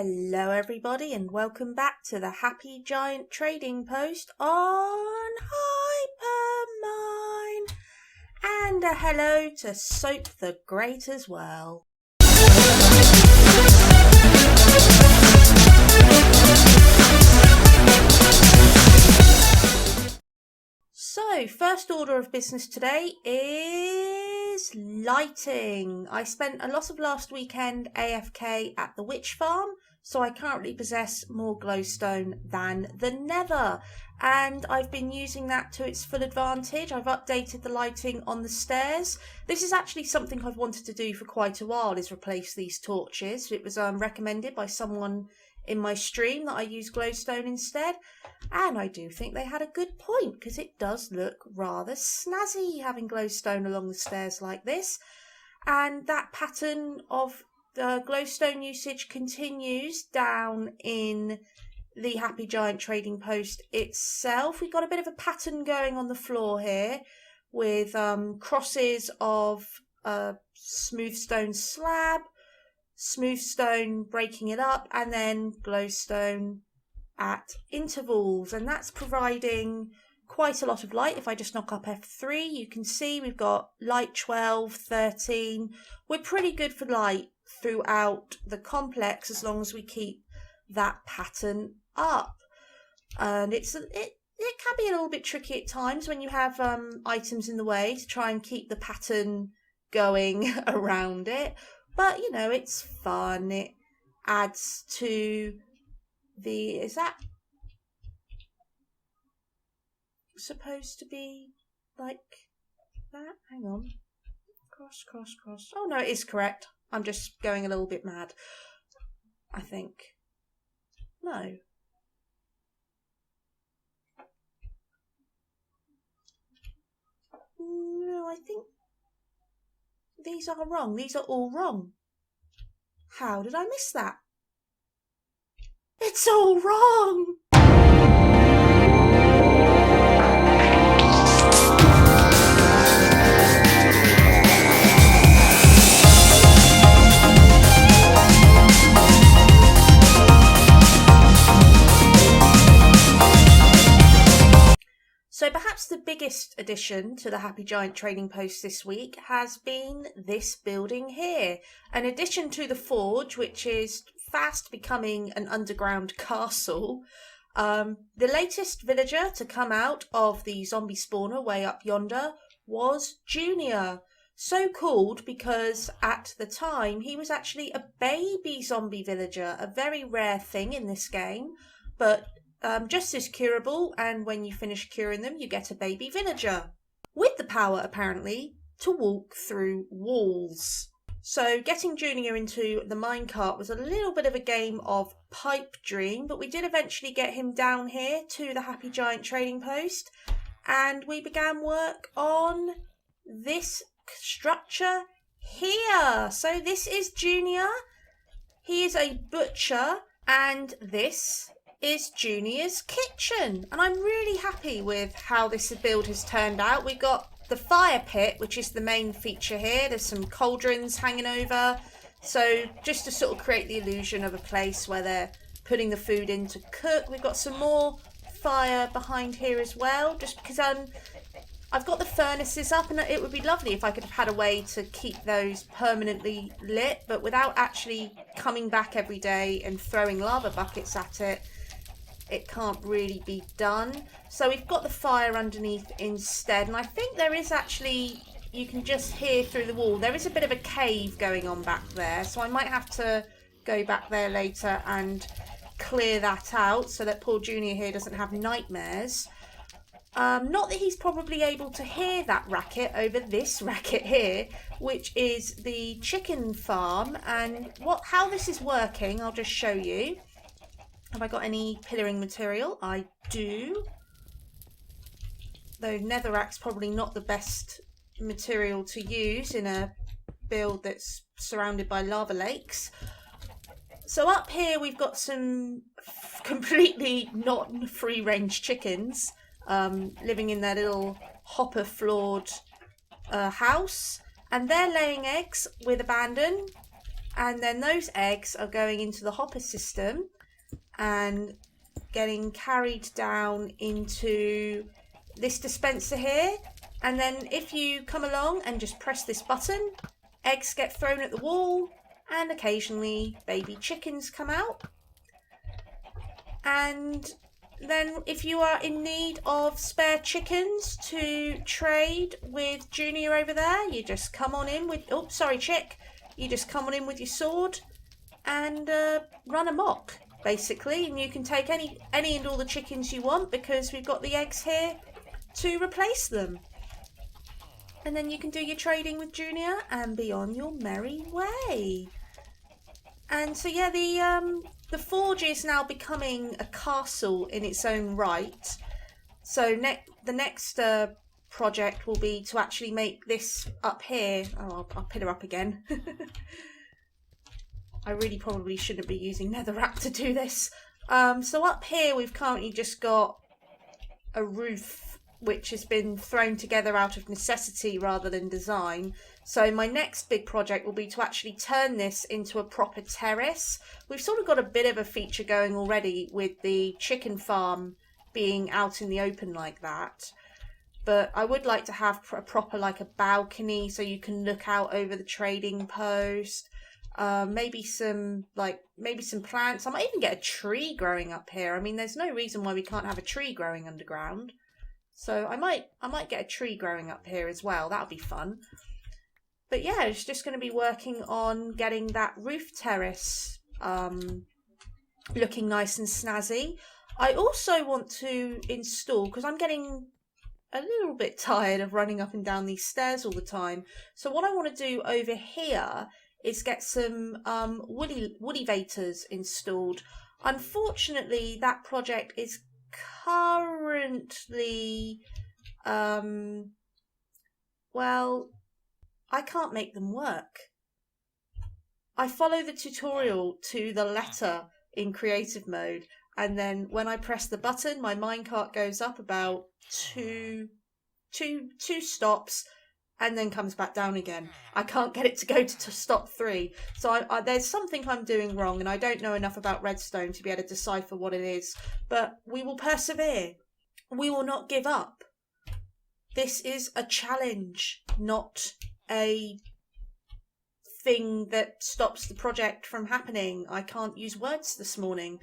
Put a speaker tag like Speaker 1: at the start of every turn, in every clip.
Speaker 1: Hello everybody and welcome back to the Happy Giant Trading Post on Hypermine. And a hello to Soap the Great as well. So, first order of business today is lighting. I spent a lot of last weekend AFK at the witch farm, so I currently possess more glowstone than the nether. And I've been using that to its full advantage. I've updated the lighting on the stairs. This is actually something I've wanted to do for quite a while, is replace these torches. It was recommended by someone in my stream that I use glowstone instead, and I do think they had a good point because it does look rather snazzy having glowstone along the stairs like this. And that pattern of the glowstone usage continues down in the Happy Giant Trading Post itself. We've got a bit of a pattern going on the floor here with crosses of smooth stone slab, smooth stone breaking it up, and then glowstone at intervals, and that's providing quite a lot of light. If I just knock up F3, you can see we've got light 12, 13. We're pretty good for light throughout the complex as long as we keep that pattern up. And it can be a little bit tricky at times when you have items in the way to try and keep the pattern going around it. But, you know, it's fun. It adds to the... Is that supposed to be like that? Hang on. Cross, cross, cross. Oh, no, it is correct. I'm just going a little bit mad, I think. No. No, I think... These are wrong. These are all wrong. How did I miss that? It's all wrong! So perhaps the biggest addition to the Happy Giant Trading Post this week has been this building here. An addition to the forge, which is fast becoming an underground castle. The latest villager to come out of the zombie spawner way up yonder was Junior. So called because at the time he was actually a baby zombie villager, a very rare thing in this game, but just as curable, and when you finish curing them, you get a baby villager. With the power, apparently, to walk through walls. So getting Junior into the minecart was a little bit of a game of pipe dream, but we did eventually get him down here to the Happy Giant Trading Post, and we began work on this structure here. So this is Junior. He is a butcher, and this is Junior's kitchen, and I'm really happy with how this build has turned out. We've got the fire pit, which is the main feature here. There's some cauldrons hanging over, so just to sort of create the illusion of a place where they're putting the food in to cook. We've got some more fire behind here as well, just because I've got the furnaces up, and it would be lovely if I could have had a way to keep those permanently lit, but without actually coming back every day and throwing lava buckets at it, it can't really be done. So we've got the fire underneath instead, and I think there is actually, you can just hear through the wall, there is a bit of a cave going on back there, so I might have to go back there later and clear that out so that poor Junior here doesn't have nightmares. Not that he's probably able to hear that racket over this racket here, which is the chicken farm, and how this is working, I'll just show you. Have I got any pillaring material? I do. Though netherrack's probably not the best material to use in a build that's surrounded by lava lakes. So up here we've got some completely not free-range chickens living in their little hopper-floored house. And they're laying eggs with abandon. And then those eggs are going into the hopper system and getting carried down into this dispenser here. And then if you come along and just press this button, eggs get thrown at the wall and occasionally baby chickens come out. And then if you are in need of spare chickens to trade with Junior over there, you just come on in with, oh sorry chick, you just come on in with your sword and run amok basically, and you can take any and all the chickens you want because we've got the eggs here to replace them. And then you can do your trading with Junior and be on your merry way. And so yeah, the forge is now becoming a castle in its own right. So the next project will be to actually make this up here. Oh, I'll put her up again. I really probably shouldn't be using netherrack to do this. So up here we've currently just got a roof which has been thrown together out of necessity rather than design. So my next big project will be to actually turn this into a proper terrace. We've sort of got a bit of a feature going already with the chicken farm being out in the open like that. But I would like to have a proper like a balcony so you can look out over the trading post. Maybe some plants. I might even get a tree growing up here. I mean, there's no reason why we can't have a tree growing underground. So I might get a tree growing up here as well. That'll be fun. But yeah, it's just going to be working on getting that roof terrace looking nice and snazzy. I also want to install, because I'm getting a little bit tired of running up and down these stairs all the time. So what I want to do over here is get some woody-vators installed. Unfortunately, that project is currently, well, I can't make them work. I follow the tutorial to the letter in creative mode, and then when I press the button, my minecart goes up about two stops and then comes back down again. I can't get it to go to stop 3. So there's something I'm doing wrong, and I don't know enough about redstone to be able to decipher what it is. But we will persevere. We will not give up. This is a challenge, not a thing that stops the project from happening. I can't use words this morning.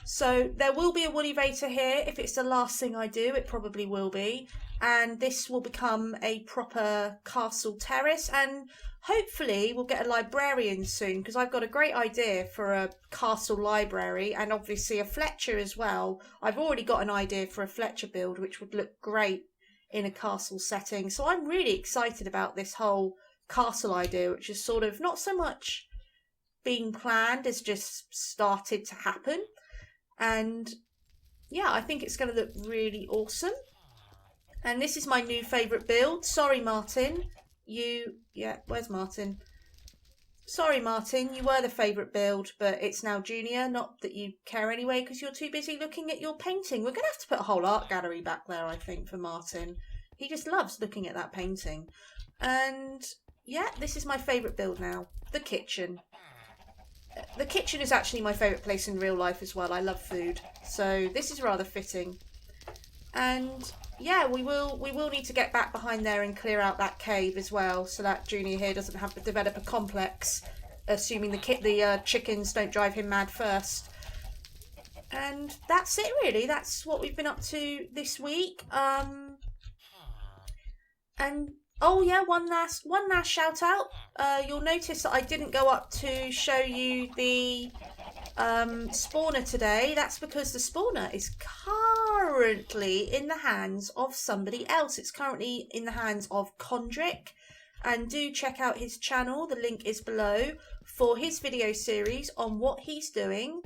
Speaker 1: So there will be a woody-vator here. If it's the last thing I do, it probably will be. And this will become a proper castle terrace. And hopefully we'll get a librarian soon, because I've got a great idea for a castle library and obviously a Fletcher as well. I've already got an idea for a Fletcher build, which would look great in a castle setting. So I'm really excited about this whole castle idea, which is sort of not so much being planned as just started to happen. And yeah, I think it's going to look really awesome. And this is my new favourite build. Sorry, Martin. Where's Martin? Sorry, Martin, you were the favourite build, but it's now Junior. Not that you care anyway, because you're too busy looking at your painting. We're going to have to put a whole art gallery back there, I think, for Martin. He just loves looking at that painting. And yeah, this is my favourite build now. The kitchen. The kitchen is actually my favourite place in real life as well. I love food. So this is rather fitting. And yeah, we will need to get back behind there and clear out that cave as well, so that Junior here doesn't have to develop a complex, assuming the chickens don't drive him mad first. And that's it really. That's what we've been up to this week. And oh yeah, one last shout out. You'll notice that I didn't go up to show you the spawner today. That's because the spawner is currently in the hands of somebody else. It's currently in the hands of Condrick, and do check out his channel. The link is below for his video series on what he's doing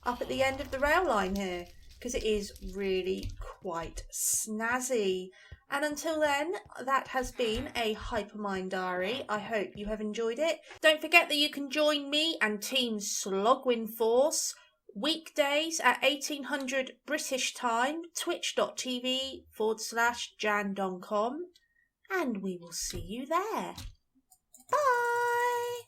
Speaker 1: up at the end of the rail line here, because it is really quite snazzy. And until then, that has been a Hypermine Diary. I hope you have enjoyed it. Don't forget that you can join me and Team Slogwin Force weekdays at 1800 British time, twitch.tv/Jan Doncom, and we will see you there. Bye!